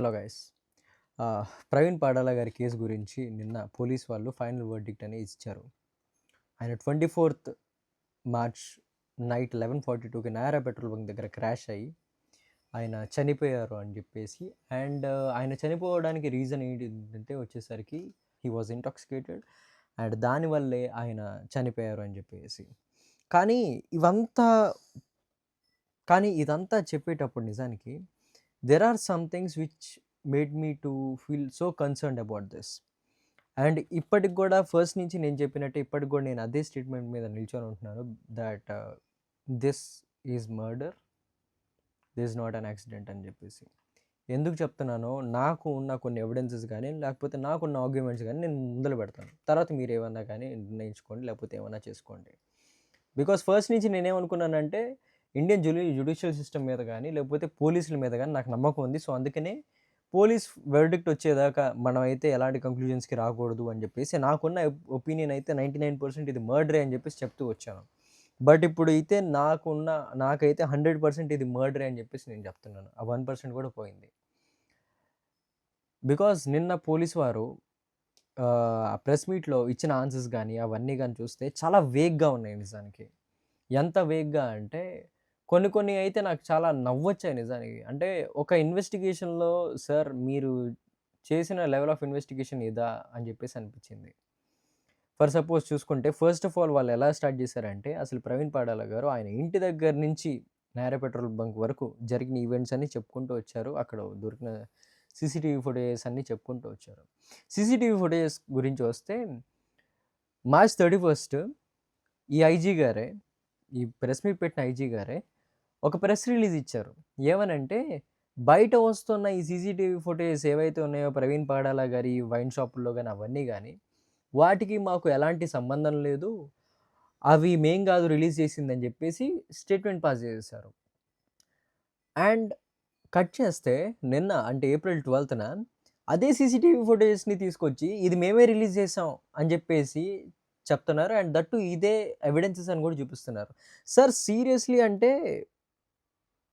Hello guys. Praveen పాడాల గారి case గురించి నిన్న పోలీస్ వాళ్ళు ఫైనల్ వర్డిక్ట్ అనేది ఇచ్చారు. ఆయన 24th మార్చ్ నైట్ 11:42కి నయారా పెట్రోల్ బంక్ దగ్గర క్రాష్ అయ్యి ఆయన చనిపోయారు అని చెప్పేసి. అండ్ ఆయన చనిపోవడానికి రీజన్ ఏంటంటే వచ్చేసరికి హీ వాజ్ ఇంటాక్సికేటెడ్ అండ్ దానివల్లే ఆయన చనిపోయారు అని చెప్పేసి. కానీ ఇవంతా కానీ ఇదంతా చెప్పేటప్పుడు నిజానికి there are some things which made me to feel so concerned about this. And ఇప్పటికి కూడా ఫస్ట్ నుంచి నేను చెప్పినట్టే ఇప్పటికి కూడా నేను అదే స్టేట్మెంట్ మీద నిల్చొని ఉంటున్నాను that this is murder, this not an accident అని చెప్పేసి. ఎందుకు చెప్తున్నానో నాకు ఉన్న కొన్ని ఎవిడెన్సెస్ కానీ లేకపోతే నాకున్న ఆర్గ్యుమెంట్స్ కానీ నేను ముందలు పెడతాను. తర్వాత మీరు ఏమన్నా కానీ నిర్ణయించుకోండి, లేకపోతే ఏమన్నా చేసుకోండి. బికాస్ ఫస్ట్ నుంచి నేనేమనుకున్నానంటే ఇండియన్ జ్యుడిషియల్ సిస్టమ్ మీద కానీ లేకపోతే పోలీసుల మీద కానీ నాకు నమ్మకం ఉంది. సో అందుకనే పోలీస్ వెర్డిక్ట్ వచ్చేదాకా మనం అయితే ఎలాంటి కంక్లూజన్స్కి రాకూడదు అని చెప్పేసి నాకున్న ఒపీనియన్ అయితే 99% ఇది మర్డరే అని చెప్పేసి చెప్తూ వచ్చాను. బట్ ఇప్పుడు అయితే నాకైతే 100% ఇది మర్డరే అని చెప్పేసి నేను చెప్తున్నాను. ఆ 1% కూడా పోయింది. బికాజ్ నిన్న పోలీస్ వారు ప్రెస్ మీట్లో ఇచ్చిన ఆన్సర్స్ కానీ అవన్నీ కానీ చూస్తే చాలా వేగ్గా ఉన్నాయి నిజానికి. ఎంత వేగ్గా అంటే కొన్ని అయితే నాకు చాలా నవ్వొచ్చాయి నిజానికి. అంటే ఒక ఇన్వెస్టిగేషన్‌లో సార్ మీరు చేసిన లెవెల్ ఆఫ్ ఇన్వెస్టిగేషన్ ఇదా అని చెప్పేసి అనిపించింది. ఫర్ సపోజ్ చూసుకుంటే ఫస్ట్ ఆఫ్ ఆల్ వాళ్ళు ఎలా స్టార్ట్ చేశారంటే అసలు ప్రవీణ్ పాడాల గారు ఆయన ఇంటి దగ్గర నుంచి నయారా పెట్రోల్ బంక్ వరకు జరిగిన ఈవెంట్స్ అన్నీ చెప్పుకుంటూ వచ్చారు. అక్కడ దొరికిన సీసీటీవీ ఫుటేజెస్ అన్నీ చెప్పుకుంటూ వచ్చారు. సీసీటీవీ ఫుటేజెస్ గురించి వస్తే మార్చ్ 31 ఈ ఐజీ గారే, ఈ ప్రెస్ మీట్ పెట్టిన ఐజీ గారే ఒక ప్రెస్ రిలీజ్ ఇచ్చారు. ఏమనంటే బయట వస్తున్న ఈ సీసీటీవీ ఫుటేజెస్ ఏవైతే ఉన్నాయో ప్రవీణ్ పాడాల గారి వైన్ షాపుల్లో కానీ అవన్నీ కానీ వాటికి మాకు ఎలాంటి సంబంధం లేదు, అవి మేం కాదు రిలీజ్ చేసిందని చెప్పేసి స్టేట్మెంట్ పాస్ చేసేసారు. అండ్ కట్ చేస్తే నిన్న అంటే ఏప్రిల్ 12న అదే సీసీటీవీ ఫుటేజెస్ని తీసుకొచ్చి ఇది మేమే రిలీజ్ చేసాం అని చెప్పేసి చెప్తున్నారు. అండ్ దట్టు ఇదే ఎవిడెన్సెస్ అని కూడా చూపిస్తున్నారు. సార్ సీరియస్లీ అంటే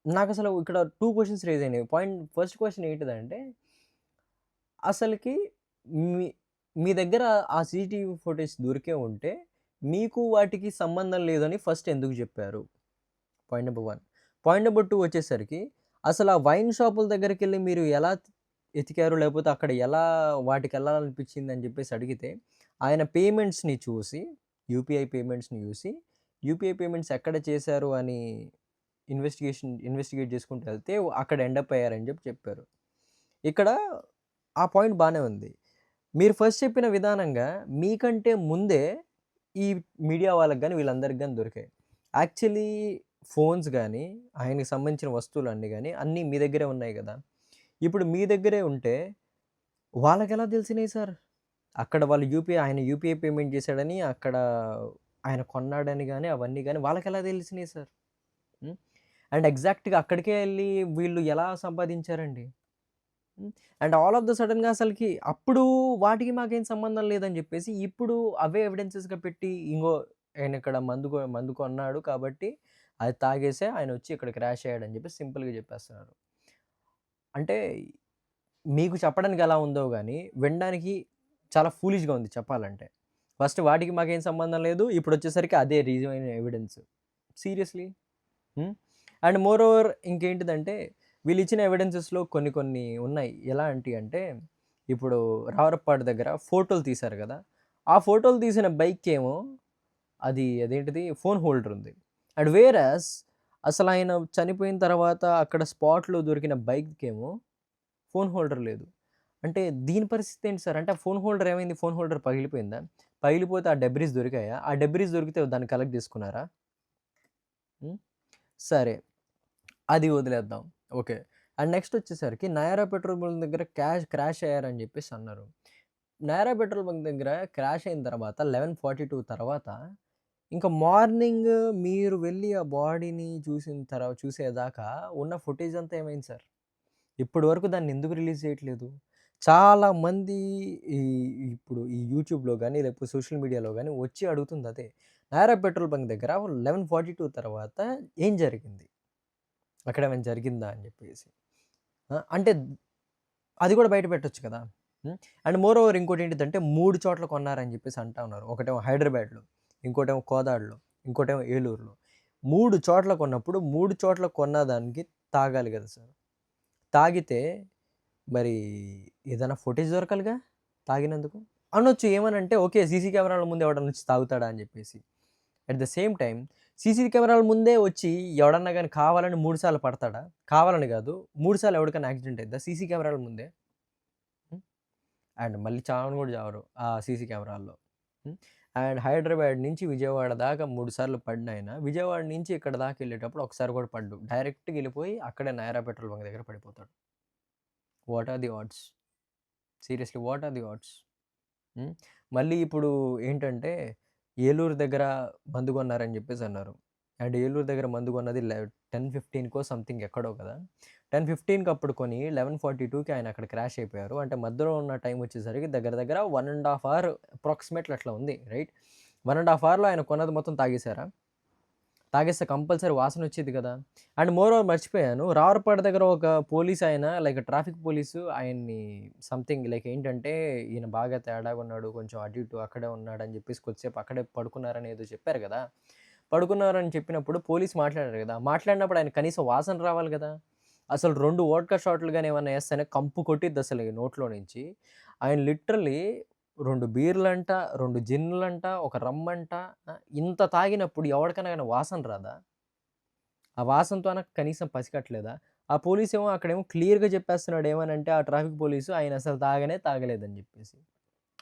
నాకు అసలు ఇక్కడ 2 క్వెషన్స్ రైజ్ అయినాయి. ఫస్ట్ క్వెషన్ ఏంటిదంటే అసలుకి మీ మీ దగ్గర ఆ సీసీటీవీ ఫుటేజ్ దొరికే ఉంటే మీకు వాటికి సంబంధం లేదని ఫస్ట్ ఎందుకు చెప్పారు? Point number 1. పాయింట్ నెంబర్ 2 వచ్చేసరికి అసలు ఆ వైన్ షాపుల దగ్గరికెళ్ళి మీరు ఎలా ఎతికారు? లేకపోతే అక్కడ ఎలా వాటికెళ్ళాలనిపించింది అని చెప్పేసి అడిగితే ఆయన పేమెంట్స్‌ని చూసి యూపీఐ పేమెంట్స్‌ని చూసి యూపీఐ పేమెంట్స్ ఎక్కడ చేశారు అని ఇన్వెస్టిగేట్ చేసుకుంటూ వెళ్తే అక్కడ ఎండప్ అయ్యారని చెప్పారు. ఇక్కడ ఆ పాయింట్ బాగానే ఉంది. మీరు ఫస్ట్ చెప్పిన విధానంగా మీకంటే ముందే ఈ మీడియా వాళ్ళకి కానీ వీళ్ళందరికి కానీ దొరికాయి. యాక్చువల్లీ ఫోన్స్ కానీ ఆయనకి సంబంధించిన వస్తువులు అన్నీ కానీ అన్నీ మీ దగ్గరే ఉన్నాయి కదా. ఇప్పుడు మీ దగ్గరే ఉంటే వాళ్ళకి ఎలా తెలిసినాయి సార్? అక్కడ వాళ్ళు ఆయన యూపీఐ పేమెంట్ చేశాడని అక్కడ ఆయన కొన్నాడని కానీ అవన్నీ కానీ వాళ్ళకి ఎలా తెలిసినాయి సార్? అండ్ ఎగ్జాక్ట్‌గా అక్కడికే వెళ్ళి వీళ్ళు ఎలా సంపాదించారండి? అండ్ ఆల్ ఆఫ్ ద సడెన్‌గా అసలుకి అప్పుడు వాటికి మాకేం సంబంధం లేదని చెప్పేసి ఇప్పుడు అవే ఎవిడెన్సెస్‌గా పెట్టి ఆయన ఇక్కడ మందు కొన్నాడు కాబట్టి అది తాగేసే ఆయన వచ్చి ఇక్కడ క్రాష్ అయ్యాడని చెప్పేసి సింపుల్‌గా చెప్పేస్తున్నారు. అంటే మీకు చెప్పడానికి ఎలా ఉందో గానీ వినడానికి చాలా ఫూలిష్‌గా ఉంది చెప్పాలంటే. ఫస్ట్ వాటికి మాకేం సంబంధం లేదు. ఇప్పుడొచ్చేసరికి అదే రుజువైన evidence. Seriously. And more over ఇంకేంటిదంటే వీళ్ళిచ్చిన ఎవిడెన్సెస్‌లో కొన్ని ఉన్నాయి. ఎలాంటియి అంటే ఇప్పుడు రావరప్పాడు దగ్గర ఫోటోలు తీశారు కదా. ఆ ఫోటోలు తీసిన బైక్‌కేమో అదేంటిది ఫోన్ హోల్డర్ ఉంది. అండ్ వేరాస్ అసలు ఆయన చనిపోయిన తర్వాత అక్కడ స్పాట్‌లో దొరికిన బైక్‌కేమో ఫోన్ హోల్డర్ లేదు. అంటే దీని పరిస్థితి ఏంటి సార్? అంటే ఆ ఫోన్ హోల్డర్ ఏమైంది? ఫోన్ హోల్డర్ పగిలిపోయిందా? పగిలిపోతే ఆ డెబ్రీస్ దొరికాయా? ఆ డెబ్రీస్ దొరికితే దాన్ని కలెక్ట్ చేసుకున్నారా? సరే. అది వదిలేద్దాం. ఓకే. అండ్ నెక్స్ట్ వచ్చేసరికి నయారా పెట్రోల్ బంక్ దగ్గర క్రాష్ అయ్యారని చెప్పేసి అన్నారు. నయారా పెట్రోల్ బంక్ దగ్గర క్రాష్ అయిన తర్వాత 11:42 తర్వాత ఇంకా మార్నింగ్ మీరు వెళ్ళి ఆ బాడీని చూసేదాకా ఉన్న ఫుటేజ్ అంతా ఏమైంది సార్? ఇప్పటి వరకు దాన్ని ఎందుకు రిలీజ్ చేయట్లేదు? చాలామంది ఇప్పుడు ఈ యూట్యూబ్‌లో గానీ లేకపోతే సోషల్ మీడియాలో గానీ వచ్చి అడుగుతుంది అదే. నయారా పెట్రోల్ బంక్ దగ్గర 11:42 తర్వాత ఏం జరిగింది? అక్కడేమైనా జరిగిందా అని చెప్పేసి. అంటే అది కూడా బయట పెట్టొచ్చు కదా. అండ్ మోర్ ఓవర్ ఇంకోటి ఏంటిదంటే 3 చోట్ల కొన్నారని చెప్పేసి అంటా ఉన్నారు. ఒకటేమో హైదరాబాద్‌లో, ఇంకోటేమో కోదాడలో, ఇంకోటేమో ఏలూరులో. 3 చోట్ల కొన్నప్పుడు 3 చోట్ల కొన్న దానికి తాగాలి కదా సార్. తాగితే మరి ఏదైనా ఫుటేజ్ దొరకాలిగా తాగినందుకు. అనొచ్చు ఏమనంటే ఓకే సీసీ కెమెరాల ముందు ఎవడన్నా వచ్చి తాగుతాడా అని చెప్పేసి. At the same time CC కెమెరాల ముందే వచ్చి ఎవడన్నా గాని కావాలని 3 సార్లు పడతాడా? కావాలని కాదు 3 సార్లు ఎవడికైనా యాక్సిడెంట్ అయిద్దా సీసీ కెమెరాల ముందే? హ్మ్. అండ్ మళ్ళీ చావను కూడా చావరు ఆ సీసీ కెమెరాల్లో. అండ్ హైదరాబాద్ నుంచి విజయవాడ దాకా 3 సార్లు పడినాయన విజయవాడ నుంచి ఇక్కడ దాకా వెళ్ళేటప్పుడు ఒకసారి కూడా పడ్డు. డైరెక్ట్‌గా వెళ్ళిపోయి అక్కడే నయారా పెట్రోల్ బంక్ దగ్గర పడిపోతాడు. What are the odds? Seriously what are the odds? మళ్ళీ ఇప్పుడు ఏంటంటే ఏలూరు దగ్గర మందు కొన్నారని చెప్పేసి అన్నారు. అండ్ ఏలూరు దగ్గర మందు కొన్నది 10:15కో సంథింగ్ ఎక్కడో కదా! 10:15కి అప్పుడు కొని 11:42కి ఆయన అక్కడ క్రాష్ అయిపోయారు. అంటే మధ్యలో ఉన్న టైం వచ్చేసరికి దగ్గర దగ్గర 1 ½ అవర్ అప్రాక్సిమేట్‌లీ అట్లా ఉంది. రైట్? 1 ½ అవర్‌లో ఆయన కొన్నది మొత్తం తాగేసారా? తాగేస్తే కంపల్సరీ వాసనొచ్చేది కదా! అండ్ మోర్ ఓవర్ మర్చిపోయాను. రావురపాడు దగ్గర ఒక పోలీస్ ఆయన లైక్ ట్రాఫిక్ పోలీసు ఆయన్ని సంథింగ్ లైక్ ఏంటంటే, ఈయన బాగా తేడాగున్నాడు. కొంచెం అటు ఇటు అక్కడే ఉన్నాడని చెప్పేసి కొద్దిసేపు అక్కడే పడుకున్నారని ఏదో చెప్పారు కదా! పడుకున్నారని చెప్పినప్పుడు పోలీస్ మాట్లాడారు కదా! మాట్లాడినప్పుడు ఆయన కనీసం వాసన రావాలి కదా! అసలు 2 వోడ్కా షాట్లు గాని ఏమన్నా ఏస్తేనే కంపు కొట్టిద్దసలు ఈ నోట్లో నుంచి. ఆయన లిటరల్లీ 2 బీర్లంట, 2 జిన్‌లంట, ఒక రమ్మంట ఇంత తాగినప్పుడు ఎవడికైనా గాని వాసన రాదా? ఆ వాసనతోన కనీసం పసిగట్టలేదా? ఆ పోలీసేమో అక్కడేమో క్లియర్‌గా చెప్పేస్తున్నాడు ఏమనంటే ఆ ట్రాఫిక్ పోలీసు ఆయన అసలు తాగనే తాగలేదని జెప్పేసి.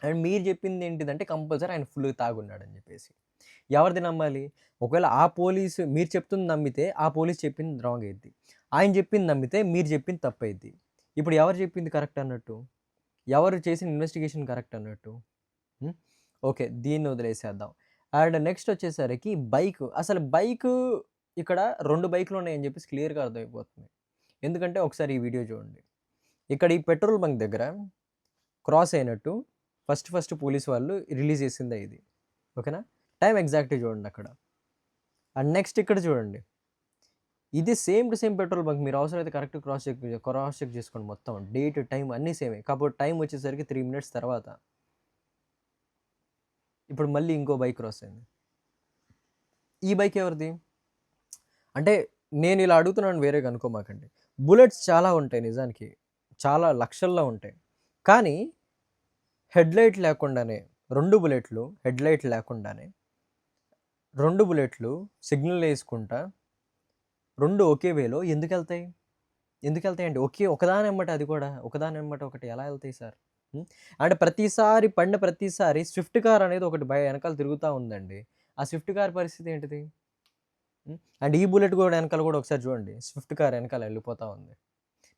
అండ్ మీరు జెప్పిందేంటిదంటే కంపల్సరీ ఆయన ఫుల్‌గా తాగున్నాడని జెప్పేసి. ఎవరిది నమ్మాలి? ఒకవేళ ఆ పోలీసు మీరు చెప్తుంది నమ్మితే ఆ పోలీస్ చెప్పింది రాంగ్ అయిద్ది. ఆయన జెప్పింది నమ్మితే మీరు జెప్పింది తప్పయిద్ది. ఇప్పుడు ఎవరు జెప్పింది కరెక్ట్ అన్నట్టు? ఎవరు చేసిన ఇన్వెస్టిగేషన్ కరెక్ట్ అన్నట్టు? హ్మ్. ఓకే. దీన్ని వదిలేసేద్దాం. అండ్ నెక్స్ట్ వచ్చేసరికి బైకు. అసలు బైకు ఇక్కడ 2 బైకులున్నాయని జెప్పేసి క్లియర్‌గా అర్థమైపోతుంది. ఎందుకంటే ఒకసారి ఈ వీడియో చూడండి. ఇక్కడ ఈ పెట్రోల్ బంక్ దగ్గర క్రాస్ అయినట్టు ఫస్ట్ పోలీస్ వాళ్ళు రిలీజ్ చేసిందే ఇది. ఓకేనా? టైమ్ ఎగ్జాక్ట్‌గా చూడండి అక్కడ. అండ్ నెక్స్ట్ ఇక్కడ చూడండి. ఇది same to same petrol bunk. మీరు అవసరమైతే కరెక్ట్ క్రాస్ చెక్ చేసుకోండి మొత్తం. డేట్, టైమ్ అన్నీ సేమే. కాకపోతే టైమ్ వచ్చేసరికి 3 మినిట్స్ తర్వాత. ఇప్పుడు మళ్ళీ ఇంకో బైక్ క్రాస్ అయింది. ఈ బైక్ ఎవరిది? అంటే నేను ఇలా అడుగుతున్నాను వేరేగా అనుకోమాకండి. బుల్లెట్స్ చాలా ఉంటాయి నిజానికి. చాలా లక్షల్లో ఉంటాయి. కానీ హెడ్‌లైట్ లేకుండానే 2 బుల్లెట్లు హెడ్‌లైట్ లేకుండానే 2 బుల్లెట్లు సిగ్నల్ యేసుకుంటా 2 ఒకే వేలో ఎందుకెళ్తాయి? ఎందుకెళ్తాయండి? ఒకదాని ఎమ్మట అది కూడా. ఒకదాని ఎమ్మట ఒకటి ఎలా ఎళ్తాయి సార్? అంటే ప్రతిసారి పడిన ప్రతిసారి స్విఫ్ట్ కార్ అనేది ఒకటి ఎనకాల తిరుగుతా ఉందండి. ఆ స్విఫ్ట్ కార్ పరిస్థితి ఏంటిది? అండ్ ఈ బుల్లెట్ కూడా ఎనకాల కూడా ఒకసారి చూడండి. స్విఫ్ట్ కార్ ఎనకాల ఎళ్ళిపోతా ఉంది.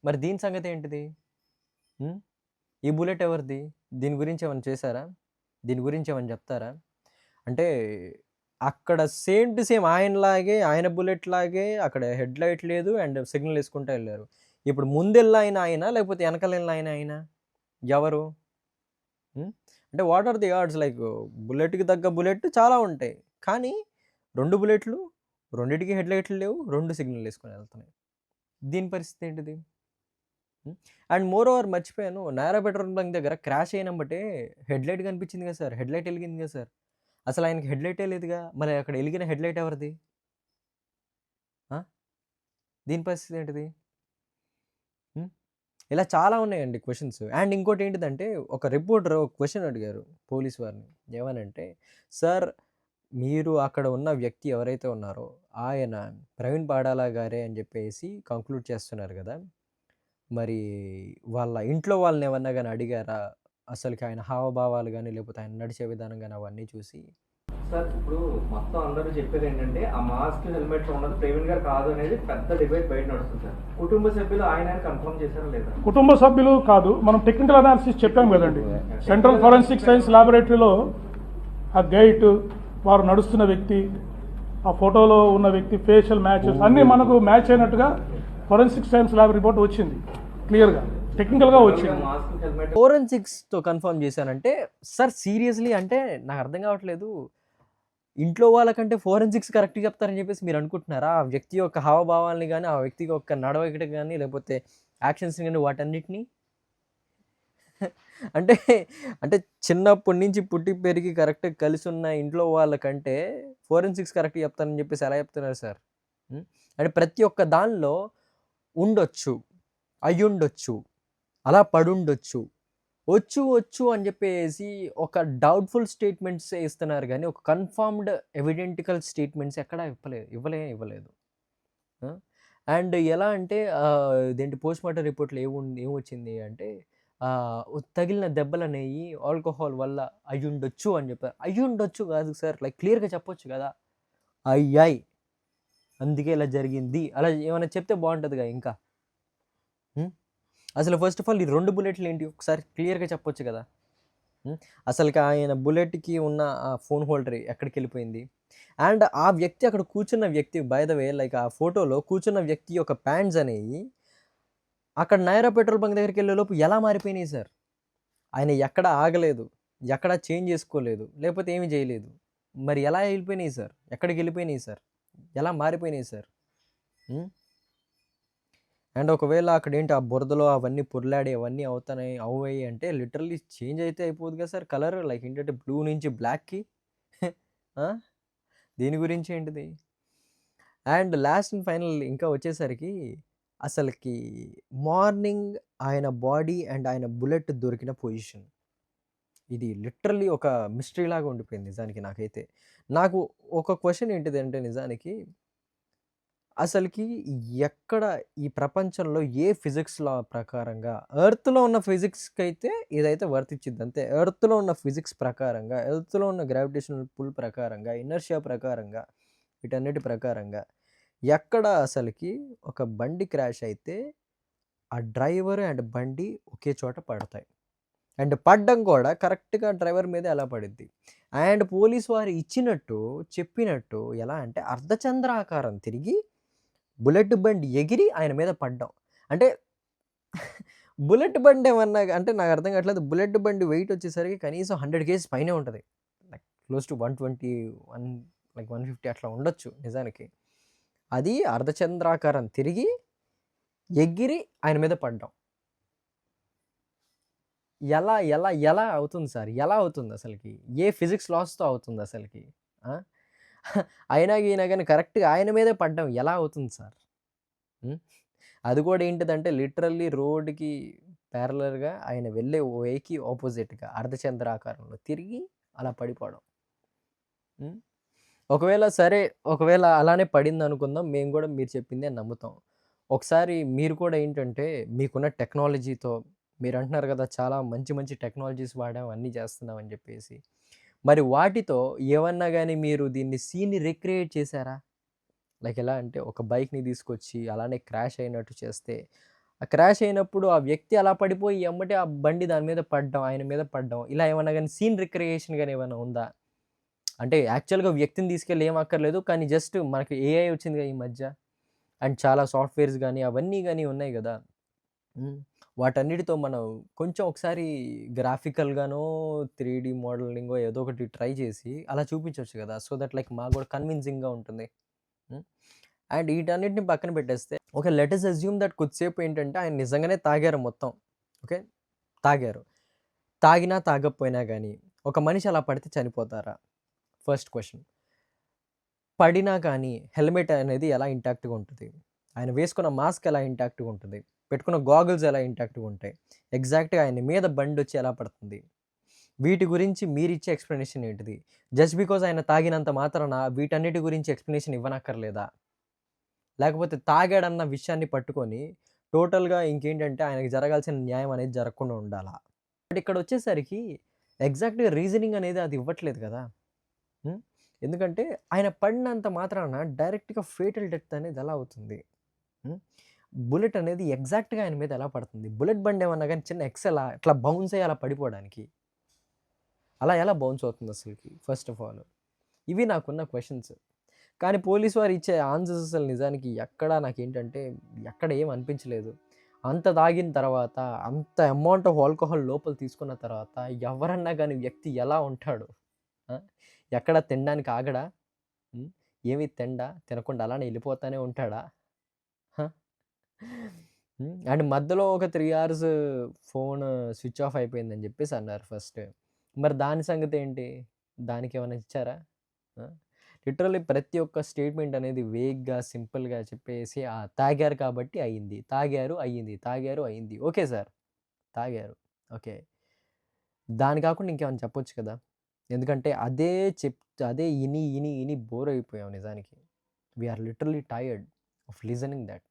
మరి దీని సంగతి ఏంటిది? ఈ బుల్లెట్ ఎవరిది? దీని గురించి ఏమన్నా చేశారా? దీని గురించి ఏమన్నా చెప్తారా? అంటే అక్కడ సేమ్ టు సేమ్ ఆయనలాగే ఆయన బుల్లెట్ లాగే అక్కడ హెడ్‌లైట్ లేదు అండ్ సిగ్నల్ యేసుకుంటా ఎళ్లారు. ఇప్పుడు ముందెళ్ళాయన ఆయన లేకపోతే ఎనకాలెళ్ళిన ఆయన? ఎవరు? అంటే what are the odds like బుల్లెట్‌కి తగ్గ బుల్లెట్ చాలా ఉంటాయి. కానీ 2 బుల్లెట్లు రెండిటికి హెడ్‌లైట్లు లేవు. 2 సిగ్నల్ యేసుకొని ఎళ్తున్నాయి. దీని పరిస్థితి ఏంటిది? అండ్ మోర్ ఓవర్ మర్చిపోయాను. నయారా పెట్రోల్ బంక్ దగ్గర క్రాష్ అయినంబటే హెడ్‌లైట్ కనిపించింది కదా సార్. హెడ్‌లైట్ ఎలిగింది కదా సార్. అసలు ఆయనకి హెడ్‌లైటే లేదుగా. మరి అక్కడ ఎలిగిన హెడ్‌లైట్ ఎవరిది? ఆ! దీని పరిస్థితి ఏంటిది? ఇలా చాలా ఉన్నాయండి క్వెషన్స్. అండ్ ఇంకోటేంటిదంటే ఒక రిపోర్టర్ ఒక క్వెషన్ అడిగారు పోలీస్ వారిని. ఏమనంటే, "సార్ మీరు అక్కడ ఉన్న వ్యక్తి ఎవరైతే ఉన్నారో ఆయన ప్రవీణ్ పడాలా గారే అని చెప్పేసి కంక్లూడ్ చేస్తున్నారు గదా! మరి వాళ్ళ ఇంట్లో వాళ్ళనేమన్నా గాని అడిగారా? అసలకి ఆయన హావభావాలు గాని, లేకపోతే ఆయన నడిచే విధానం గాని అవన్నీ చూసి" సార్ ఇప్పుడు మొత్తం అందరూ చెప్పేది ఏంటంటే ఆ మాస్క్ హెల్మెట్ లో ఉన్నది ప్రవీణ్ గారు కాదు అనేది పెద్ద డిబేట్ బయట నడుస్తుంది సార్. కుటుంబ సభ్యులు ఆయన కన్ఫర్మ్ చేశారా లేదా? కుటుంబ సభ్యులు కాదు, మనం టెక్నికల్ అనాలిసిస్ చెప్పాం కదండి. సెంట్రల్ ఫోరెన్సిక్ సైన్స్ ల్యాబొరేటరీలో ఆ గైట్, వారు నడుస్తున్న వ్యక్తి, ఆ ఫోటోలో ఉన్న వ్యక్తి ఫేషియల్ మ్యాచెస్ అన్నీ మనకు మ్యాచ్ అయినట్టుగా ఫోరెన్సిక్ సైన్స్ ల్యాబ్ రిపోర్ట్ వచ్చింది క్లియర్గా, టెక్నికల్గా వచ్చింది. మాస్క్ హెల్మెట్ ఫోరెన్సిక్స్‌తో కన్ఫర్మ్ చేశానంటే సార్ సీరియస్‌లీ అంటే నాకు అర్థం కావట్లేదు. ఇంట్లో వాళ్ళకంటే ఫోరెన్సిక్స్ కరెక్ట్‌గా చెప్తారని చెప్పేసి మీరు అనుకుంటున్నారా? ఆ వ్యక్తి యొక్క హావభావాల్ని గాని, ఆ వ్యక్తి యొక్క నడవడికను గాని, లేకపోతే యాక్షన్స్‌ని గాని వాటన్నిటిని? అంటే, అంటే చిన్నప్పటి నుంచి పుట్టి పెరిగి కరెక్ట్‌గా కలిసున్న ఇంట్లో వాళ్ళకంటే ఫోరెన్సిక్స్ కరెక్ట్‌గా చెప్తానని చెప్పేసి ఎలా చెప్తున్నారు సార్? హ్మ్. అంటే ప్రతి ఒక్క దానిలో ఉండొచ్చు, అయ్యుండొచ్చు, అలా పడుండొచ్చు, వచ్చు అని చెప్పేసి ఒక డౌట్‌ఫుల్ స్టేట్మెంట్సే ఇస్తున్నారు గానీ, ఒక కన్ఫర్మ్డ్ ఎవిడెంటికల్ స్టేట్మెంట్స్ ఎక్కడా ఇవ్వలేదు. ఆ! అండ్ ఎలా అంటే ఇదేంటి పోస్ట్‌మార్టం రిపోర్ట్‌లో ఏమొచ్చింది అంటే తగిలిన దెబ్బలనేయి ఆల్కహాల్ వల్ల అయ్యుండొచ్చు అని చెప్పారు. అయ్యుండొచ్చు కాదు సార్. లైక్ క్లియర్‌గా చెప్పొచ్చు కదా! అయ్యాయి. అందుకే ఇలా జరిగింది. అలా ఏమన్నా చెప్తే బావుంటదిగా ఇంకా. హ్మ్. అసలు ఫస్ట్ ఆఫ్ ఆల్ ఈ 2 బుల్లెట్‌లేంటి ఒకసారి క్లియర్‌గా చెప్పొచ్చు కదా! హ్మ్. అసలకి ఆయన బుల్లెట్‌కి ఉన్న ఆ ఫోన్ హోల్డర్ ఎక్కడికెళ్ళిపోయింది? అండ్ ఆ వ్యక్తి అక్కడ కూర్చున్న వ్యక్తి బై ద వే లైక్ ఆ ఫోటోలో కూర్చున్న వ్యక్తి యొక్క ప్యాంట్స్ అనేయి అక్కడ నైరా పెట్రోల్ బంక్ దగ్గరికెళ్ళేలోపు ఎలా మారిపోయినాయి సార్? ఆయన ఎక్కడ ఆగలేదు. ఎక్కడ చేంజ్ చేసుకోలేదు. లేకపోతే ఏమి చేయలేదు. మరి ఎలా ఎళ్ళిపోయినాయి సార్? ఎక్కడికెళ్ళిపోయినాయి సార్? ఎలా మారిపోయినాయి సార్? హ్మ్. అండ్ ఒకవేళ అక్కడేంటి ఆ బురదలో అవన్నీ పొర్లాడి అవన్నీ అవుతాయి అంటే లిటరల్లీ చేంజ్ అయితే అయిపోదుగా సార్ కలర్. లైక్ ఏంటంటే బ్లూ నుంచి బ్లాక్‌కి. ఆ! దీని గురించి ఏంటిది? అండ్ లాస్ట్ అండ్ ఫైనల్ ఇంకా వచ్చేసరికి అసలకి మార్నింగ్ ఆయన బాడీ అండ్ ఆయన బుల్లెట్ దొరికిన పొజిషన్. ఇది లిటరల్లీ ఒక మిస్టరీ లాగా ఉండిపోయింది నిజానికి నాకైతే. నాకు ఒక క్వెషన్ ఏంటిదంటే నిజానికి అసలకి ఎక్కడ ఈ ప్రపంచంలో ఏ ఫిజిక్స్ లా ప్రకారంగా ఎర్త్‌లో ఉన్న ఫిజిక్స్‌కైతే ఇదైతే వర్తిచ్చిద్ది అంతే. ఎర్త్‌లో ఉన్న ఫిజిక్స్ ప్రకారంగా, ఎర్త్‌లో ఉన్న గ్రావిటేషనల్ పుల్ ప్రకారంగా, ఇనర్షియా ప్రకారంగా, వీటన్నిటి ప్రకారంగా ఎక్కడ అసలకి ఒక బండి క్రాష్ అయితే ఆ డ్రైవర్ అండ్ బండి ఒకే చోట పడతాయి. అండ్ పడ్డం కూడా కరెక్ట్‌గా డ్రైవర్ మీదే ఎలా పడిద్ది. అండ్ పోలీస్ వారు చెప్పినట్టు ఎలా అంటే అర్ధచంద్రాకారం తిరిగి బుల్లెట్ బండి ఎగిరి ఆయన మీద పడ్డం. అంటే బుల్లెట్ బండేమన్నా అంటే నాకర్థం కావట్లేదు. బుల్లెట్ బండి వెయిట్ వచ్చేసరికి కనీసం 100 కేజీస్ పైనే ఉంటది. లైక్ క్లోజ్ టు 120, 1 లైక్ 150 అట్లా ఉండొచ్చు నిజానికి. అది అర్ధచంద్రాకారం తిరిగి, ఎగిరి ఆయన మీద పడ్డం. ఎలా అవుతుంది సార్? ఎలా అవుతుందసలకి? ఏ ఫిజిక్స్ లాస్‌తో అవుతుందసలకి? ఆ! అయినా గీయినా గాని కరెక్ట్‌గా ఆయన మీదే పడ్డం ఎలా అవుతుంది సార్? హ్మ్. అది కూడా ఏంటిదంటే లిటరల్లీ రోడ్‌కి ప్యారలల్‌గా ఆయన వెళ్ళే వేకి అపోజిట్‌గా అర్ధచంద్రాకారంలో తిరిగి అలా పడిపోవడం. హ్మ్. ఒకవేళ అలానే పడిందనుకుందాం. మేము గూడా మీరు చెప్పిందే నమ్ముతాం. ఒకసారి మీరు కూడా ఏంటంటే మీకున్న టెక్నాలజీతో మీరంటున్నారు గదా! చాలా మంచి మంచి టెక్నాలజీస్ వాడాం, అన్నీ చేస్తున్నాం అని జెప్పేసి. మరి వాటితో ఏమన్నా గాని మీరు దీన్ని సీన్‌ని రిక్రియేట్ చేసారా? లైక్ ఎలా అంటే ఒక బైక్‌ని తీసుకొచ్చి అలానే క్రాష్ అయినట్టు చేస్తే, ఆ క్రాష్ అయినప్పుడు ఆ వ్యక్తి అలా పడిపోయి ఎమ్మటే ఆ బండి దాని మీద పడ్డం, ఆయన మీద పడ్డం ఇలా ఏమన్నా గాని సీన్ రిక్రియేషన్ గాని ఏమైనా ఉందా? అంటే యాక్చువల్‌గా వ్యక్తిని తీసుకెళ్ళి ఏం అక్కర్లేదు. కానీ జస్ట్ మనకి ఏఐ వచ్చిందిగా ఈ మధ్య. అండ్ చాలా సాఫ్ట్‌వేర్స్ గాని అవన్నీ గాని ఉన్నాయి గదా! హ్మ్. వాటన్నిటితో మనం కొంచెం ఒకసారి గ్రాఫికల్‌గానో, 3డీ మోడలింగో ఏదో ఒకటి ట్రై చేసి అలా చూపించొచ్చు గదా! సో దట్ లైక్ మాకు గూడా కన్విన్సింగ్‌గా ఉంటుంది. హ్మ్. అండ్ ఈటన్నిటిని పక్కన పెట్టేస్తే okay. Let us assume that కొద్దిసేపు ఏంటంటే ఆయన నిజంగానే తాగారు మొత్తం. ఓకే. తాగారు. తాగినా, తాగకపోయినా గాని ఒక మనిషి అలా పడితే చనిపోతారా? First question. పడినా కానీ హెల్మెట్ అనేది ఎలా ఇంటాక్ట్‌గా ఉంటది? ఆయన వేసుకున్న మాస్క్ ఎలా ఇంటాక్ట్‌గా ఉంటది? పెట్టుకున్న గాగుల్స్ ఎలా ఇంటాక్ట్‌గా ఉంటాయి? ఎగ్జాక్ట్‌గా ఆయన మీద బండొచ్చి ఎలా పడుతుంది? వీటి గురించి మీరిచ్చే ఎక్స్‌ప్లనేషన్ ఏంటిది? జస్ట్ బికాజ్ ఆయన తాగినంత మాత్రాన వీటన్నిటి గురించి ఎక్స్‌ప్లనేషన్ ఇవ్వనక్కర్లేదా? లేకపోతే తాగాడన్న విషయాన్ని పట్టుకొని టోటల్‌గా ఇంకేంటంటే ఆయనకి జరగాల్సిన న్యాయం అనేది జరగకుండా ఉండాలా? బట్ ఇక్కడొచ్చేసరికి ఎగ్జాక్ట్‌గా రీజనింగ్ అనేది అది ఇవ్వట్లేదు కదా! హ్మ్. ఎందుకంటే ఆయన పడినంత మాత్రాన డైరెక్ట్‌గా ఫేటల్ డెత్ అనేది ఎలా అవుతుంది? హ్మ్. బుల్లెట్ అనేది ఎగ్జాక్ట్‌గా ఆయన మీద ఎలా పడుతుంది? బుల్లెట్ బండేమన్నా గాని చిన్న ఎక్సెలా ఇట్లా బౌన్స్ అయ్యి అలా పడిపోవడానికి. అలా ఎలా బౌన్స్ అవుతుంది అసలకి ఫస్ట్ ఆఫ్ ఆల్. ఇవి నాకున్న క్వెషన్స్. కానీ పోలీస్ వారు ఇచ్చే ఆన్సర్స్ అసలు నిజానికి నాకేంటంటే ఎక్కడ ఏం అనిపించలేదు. అంత తాగిన తర్వాత, అంత అమౌంట్ ఆఫ్ ఆల్కహాల్ లోపల తీసుకున్న తర్వాత ఎవరన్నా గాని వ్యక్తి ఎలా ఉంటాడు? ఆ! ఎక్కడ తినడానికి ఆగడా? హ్మ్. ఏమి తినడా? తినకుండా అలానే ఎళ్ళిపోతానే ఉంటాడా? హ! హ్మ్. అండ్ మధ్యలో ఒక 3 అవర్స్ ఫోను స్విచ్ ఆఫ్ అయిపోయిందని చెప్పేసి అన్నారు ఫస్ట్. మరి దాని సంగతి ఏంటి? దానికేమన్నా ఇచ్చారా? లిటరల్లీ ప్రతి ఒక్క స్టేట్మెంట్ అనేది వేగ్గా, సింపుల్‌గా చెప్పేసి తాగారు కాబట్టి అయింది. తాగారు అయ్యింది. తాగారు అయింది. Okay sir. తాగారు. ఓకే. దాని కాకుండా ఇంకేమైనా చెప్పొచ్చు కదా! ఎందుకంటే అదే ఇని బోర్ అయిపోయాం నిజానికి. We are literally tired of listening that.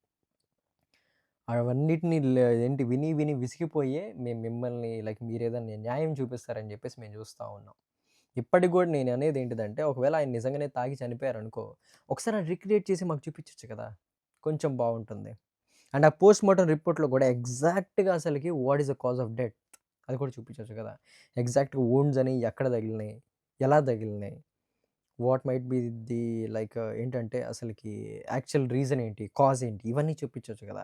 అవన్నిటిని ఏంటి విని విసిగిపోయే మేము మిమ్మల్ని లైక్ మీరేదన్నా న్యాయం చూపిస్తారని చెప్పేసి మేము చూస్తా ఉన్నాం. ఇప్పటికి కూడా నేను అనేది ఏంటిదంటే, ఒకవేళ ఆయన నిజంగానే తాగి చనిపోయారనుకో, ఒకసారి రీక్రియేట్ చేసి మాకు చూపించొచ్చు కదా! కొంచెం బావుంటుంది. అండ్ ఆ పోస్ట్‌మార్టం రిపోర్ట్‌లో కూడా ఎగ్జాక్ట్‌గా అసలకి what is the cause of death అది కూడా చూపించొచ్చు కదా! ఎగ్జాక్ట్‌గా వౌండ్స్ అని ఎక్కడ తగిలినాయి? ఎలా తగిలినాయి? What might be the like ఏంటంటే అసలకి యాక్చువల్ రీజన్ ఏంటి? కాజ్ ఏంటి? ఇవన్నీ చూపించొచ్చు కదా!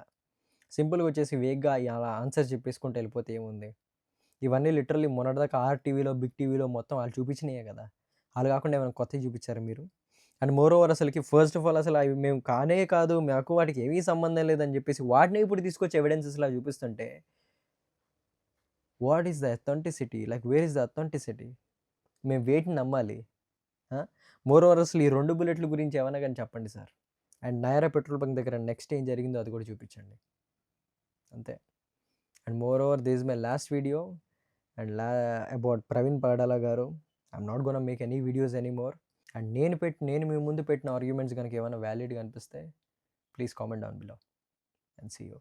సింపుల్‌గా వచ్చేసి వేగ్గా అలా ఆన్సర్ చెప్పేసుకుంటూ వెళ్ళిపోతే ఏముంది? ఇవన్నీ లిటరల్లీ మొన్నటిదాకా ఆర్‌టీవీలో, బిగ్ టీవీలో మొత్తం ఆళ్ళు చూపించినయే కదా! ఆళ్ళు కాకుండా ఏమైనా కొత్తవి చూపించారా మీరు? అండ్ మోర్ ఓవర్ అసలకి ఫస్ట్ ఆఫ్ ఆల్ అసలు అవి మేము కానే కాదు. మాకు వాటికి ఏమీ సంబంధం లేదని చెప్పేసి వాటినే ఇప్పుడు తీసుకొచ్చి ఎవిడెన్సెస్‌లా చూపిస్తుంటే what is the authenticity? Like where is the authenticity? మేము వేటిని నమ్మాలి? ఆ! మోర్ ఓవర్ అసలు ఈ 2 బుల్లెట్ల గురించి ఏమన్నా గాని చెప్పండి sir. And Nayara petrol bunk దగ్గర నెక్స్ట్ ఏం జరిగిందో అది కూడా చూపించండి. అంతే. And more over this is my last video and about Praveen Pagadala garu. I'm not gonna make any videos anymore. And నేను మీ ముందు పెట్టిన ఆర్గ్యుమెంట్స్ గనుక ఏమైనా వాలిడ్‌గా అనిపిస్తే please comment down below and see you.